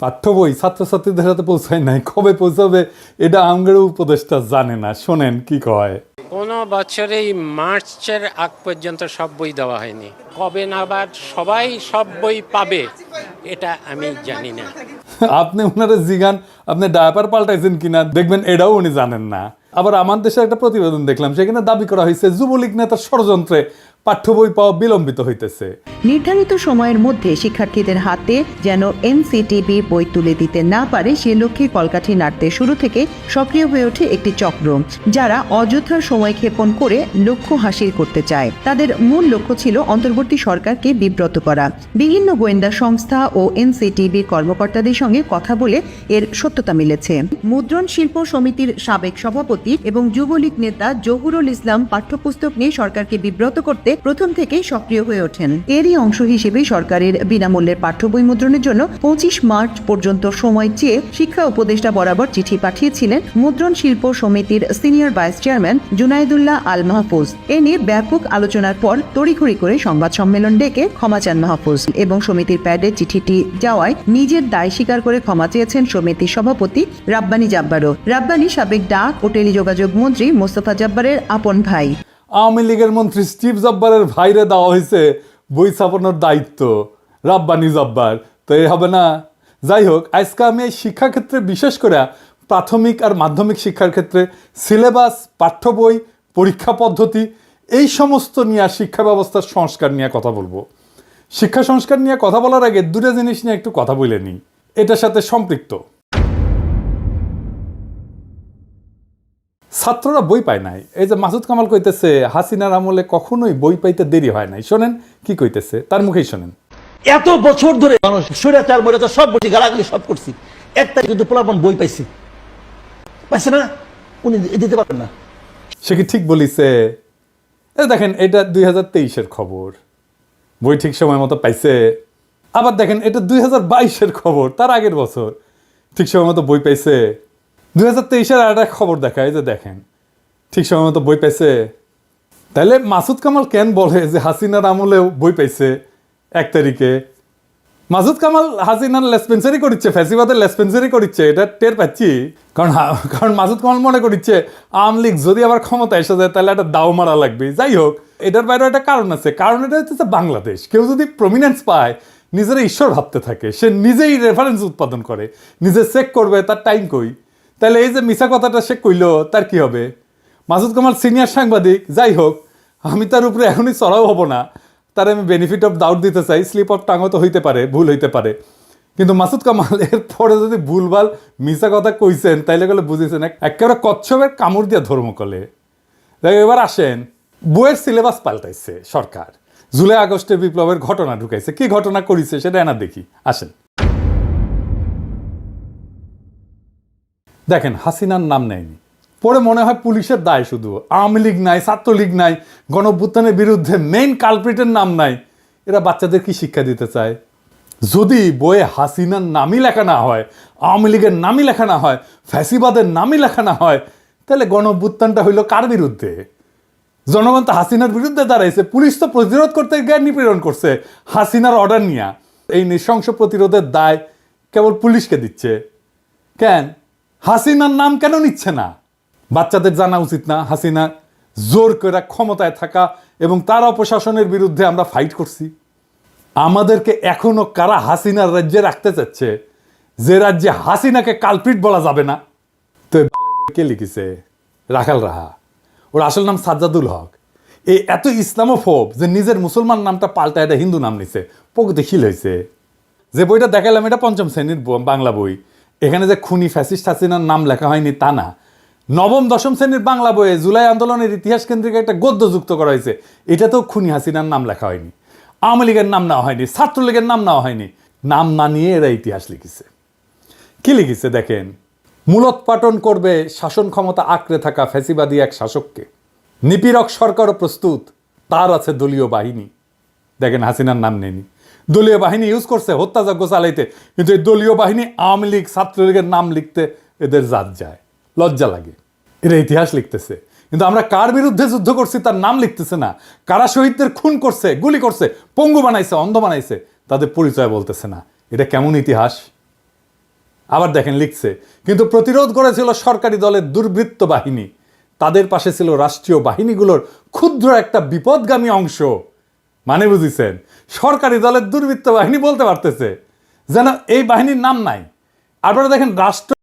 পাঠ্য বই ছাত্রছাত্রীদের হাতে পৌঁছায় নাই, কবে পৌঁছাবে এটা আমগের উপদেষ্টা জানে না। শোনেন কি কয়। কোনো বছরেই মার্চের আগ পর্যন্ত সব বই দেওয়া হয়নি, কবে নাগাদ সবাই সব বই পাবে এটা আমি জানি না। আপনি ওনারা জিগান আপনি ডায়াপার পাল্টাইছেন কিনা, দেখবেন এটাও উনি জানেন না। আবার আমার দেশে একটা প্রতিবেদন দেখলাম, সেখানে দাবি করা হয়েছে যুবলীগ নেতার ষড়যন্ত্রে পাঠ্য বই পাওয়া বিলম্বিত হইতেছে। নির্ধারিত সময়ের মধ্যে শিক্ষার্থীদের হাতে যেন এনসিটিবি বই তুলে দিতে না পারে সে লক্ষ্যে কলকাঠি নাড়তে শুরু থেকে সক্রিয় হয়ে ওঠে একটি চক্র, যারা অযথা সময় ক্ষেপণ করে লক্ষ্য হাসিল করতে চায়। তাদের মূল লক্ষ্য ছিল অন্তর্বর্তী সরকারকে বিব্রত করা। বিভিন্ন গোয়েন্দা সংস্থা ও এনসিটিবির কর্মকর্তাদের সঙ্গে কথা বলে এর সত্যতা মিলেছে। মুদ্রণ শিল্প সমিতির সাবেক সভাপতি এবং যুবলীগ নেতা জহুরুল ইসলাম পাঠ্যপুস্তক নিয়ে সরকারকে বিব্রত করতে প্রথম থেকেই সক্রিয় হয়ে ওঠেন। এরই অংশ হিসেবে সরকারের বিনামূল্যের পাঠ্য বই মুদ্রণের জন্য 25 মার্চ পর্যন্ত সময় চেয়ে শিক্ষা উপদেষ্টা বরাবর চিঠি পাঠিয়েছিলেন মুদ্রণ শিল্প সমিতির সিনিয়র ভাইস চেয়ারম্যান জুনাইদুল্লাহ আল মাহফুজ। এ নিয়ে ব্যাপক আলোচনার পর তড়িঘড়ি করে সংবাদ সম্মেলন ডেকে ক্ষমা চান মাহফুজ এবং সমিতির প্যাডে চিঠিটি যাওয়ায় নিজের দায় স্বীকার করে ক্ষমা চেয়েছেন সমিতির সভাপতি রাব্বানী জাব্বারও। রাব্বানী সাবেক ডাক ও টেলিযোগাযোগ মন্ত্রী মোস্তফা জব্বারের আপন ভাই। আওয়ামী লীগের মন্ত্রী স্টিভ জব্বারের ভাইরে দেওয়া হয়েছে বই ছাপানোর দায়িত্ব, রাব্বানী জব্বার। তো এই হবে না। যাই হোক, আজকে আমি এই শিক্ষাক্ষেত্রে বিশেষ করে প্রাথমিক আর মাধ্যমিক শিক্ষার ক্ষেত্রে সিলেবাস, পাঠ্য বই, পরীক্ষা পদ্ধতি এই সমস্ত নিয়ে শিক্ষা ব্যবস্থার সংস্কার নিয়ে কথা বলবো। শিক্ষা সংস্কার নিয়ে কথা বলার আগে দুটো জিনিস নিয়ে একটু কথা বলে নিই, এটার সাথে সম্পৃক্ত। ছাত্ররা বই পায় নাই। এই যে মাসুদ কামাল কইতেছে হাসিনার আমলে কখনোই বই পাইতে দেরি হয় নাই। শোনেন কি কইতেছে, তার মুখেই শোনেন। এত বছর ধরে মানুষ স্বৈরাচার মৈরাচার সব বলছি, গালাগালি সব করছি, একটা কিন্তু পোলাপন বই পাইছে না, উনি দিতে পারবেন না। সে কি ঠিক বলিছে? দেখেন, এটা 2023-এর খবর, বই ঠিক সময় মতো পাইছে। আবার দেখেন, এটা 2022-এর খবর, তার আগের বছর ঠিক সময় মতো বই পাইছে। 2023-এর আর একটা খবর দেখায় যে দেখেন ঠিক সময় মতো বই পাইছে। তাহলে মাসুদ কামাল কেন বলে যে হাসিনার আমলেও বই পাইছে 1 তারিখে? মাসুদ কামাল হাসিনার লেসপেন্সারি করিচ্ছে, ফ্যাসিবাদের লেসপেন্সারি করিচ্ছে, এটা টের পাচ্ছি। কারণ মাসুদ কামাল মনে করিচ্ছে আওয়ামী লীগ যদি আবার ক্ষমতা এসে যায় তাহলে একটা দাও মারা লাগবে। যাই হোক, এটার বাইরে একটা কারণ আছে। কারণ এটা হচ্ছে বাংলাদেশ। কেউ যদি প্রমিনেন্স পায়, নিজেরা ঈশ্বর ভাবতে থাকে, সে নিজেই রেফারেন্স উৎপাদন করে, নিজে চেক করবে তার টাইম কই। তাহলে এই যে মিছা কথাটা সে কইল, তার কি হবে? মাসুদ কামাল সিনিয়র সাংবাদিক। যাই হোক, আমি তার উপরে এখনই চড়াও হব না, তার আমি বেনিফিট অফ ডাউট দিতে চাই। স্লিপ অফ টাঙও তো হইতে পারে, ভুল হইতে পারে। কিন্তু মাসুদ কামাল এর পরে যদি ভুলভাল মিছা কথা কইছেন তাইলে গেলে বুঝেছেন একেবারে কচ্ছপের কামড় দিয়ে ধর্ম কলে। এবার আসেন, বইয়ের সিলেবাস পাল্টাইছে সরকার, জুলাই আগস্টের বিপ্লবের ঘটনা ঢুকাইছে। কি ঘটনা করিছে সেটা এনা দেখি, আসেন। দেখেন, হাসিনার নাম নেয়নি, পরে মনে হয় পুলিশের দায় শুধু। আওয়ামী লীগ নাই, ছাত্রলীগ নাই, গণঅভ্যুত্থানের বিরুদ্ধে মেইন কালপ্রিটের নাম নাই। এরা বাচ্চাদের কি শিক্ষা দিতে চায়? যদি বইয়ে হাসিনার নামই লেখা না হয়, আওয়ামী লীগের নামই লেখা না হয়, ফ্যাসিবাদের নামই লেখা না হয়, তাহলে গণঅভ্যুত্থানটা হইল কার বিরুদ্ধে? জনগণ তো হাসিনার বিরুদ্ধে দাঁড়াইছে। পুলিশ তো প্রতিরোধ করতে গিয়ে নিপীড়ন করছে হাসিনার অর্ডার নিয়ে। এই নৃশংস প্রতিরোধের দায় কেবল পুলিশকে দিচ্ছে কেন? হাসিনার নাম কেন নিচ্ছে না? বাচ্চাদের জানা উচিত না হাসিনা জোর করে ক্ষমতায় থাকা এবং তার অপশাসনের বিরুদ্ধে আমরা ফাইট করছি। আমাদেরকে এখনো কারা হাসিনার রাজ্যে রাখতে চাচ্ছে, যে রাজ্যে হাসিনাকে কালপ্রিট বলা যাবে না? তো কে লিখেছে? রাখাল রাহা। ওর আসল নাম সাজ্জাদুল হক। এই এত ইসলামোফোব যে নিজের মুসলমান নামটা পাল্টা এটা হিন্দু নাম নিছে, প্রগতিশীল হয়েছে। যে বইটা দেখালাম এটা 5ম শ্রেণীর বাংলা বই। এখানে যে খুনি ফ্যাসিস্ট হাসিনার নাম লেখা হয়নি তা না। 9ম 10ম শ্রেণীর বাংলা বইয়ে জুলাই আন্দোলনের ইতিহাস কেন্দ্রিক একটা গদ্য যুক্ত করা হয়েছে, এটাতেও খুনি হাসিনার নাম লেখা হয়নি, আওয়ামী লীগের নাম নেওয়া হয়নি, ছাত্রলীগের নাম নেওয়া হয়নি। নাম না নিয়ে এরা ইতিহাস লিখেছে। কি লিখেছে দেখেন, মূলোৎপাটন করবে শাসন ক্ষমতা আঁকড়ে থাকা ফ্যাসিবাদী এক শাসককে, নিপীড়ক সরকারও প্রস্তুত, তার আছে দলীয় বাহিনী। দেখেন, হাসিনার নাম নেয়নি, দলীয় বাহিনী ইউজ করছে হত্যাযজ্ঞ চালাইতে। কিন্তু এই দলীয় বাহিনী আওয়ামী লীগ ছাত্রলীগের নাম লিখতে এদের জাত যায়, লজ্জা লাগে। এরা ইতিহাস লিখতেছে, কিন্তু আমরা কার বিরুদ্ধে যুদ্ধ করছি তার নাম লিখতেছে না। কারা শহীদদের খুন করছে, গুলি করছে, পঙ্গু বানাইছে, অন্ধ বানাইছে, তাদের পরিচয় বলতেছে না। এটা কেমন ইতিহাস? আবার দেখেন লিখছে, কিন্তু প্রতিরোধ করেছিল সরকারি দলের দুর্বৃত্ত বাহিনী, তাদের পাশে ছিল রাষ্ট্রীয় বাহিনীগুলোর ক্ষুদ্র একটা বিপদগামী অংশ। মানে বুঝিছেন, সরকারি দলের দুর্বৃত্ত বাহিনী বলতে পারতেছে, যেন এই বাহিনীর নাম নাই। আপনারা দেখেন রাষ্ট্র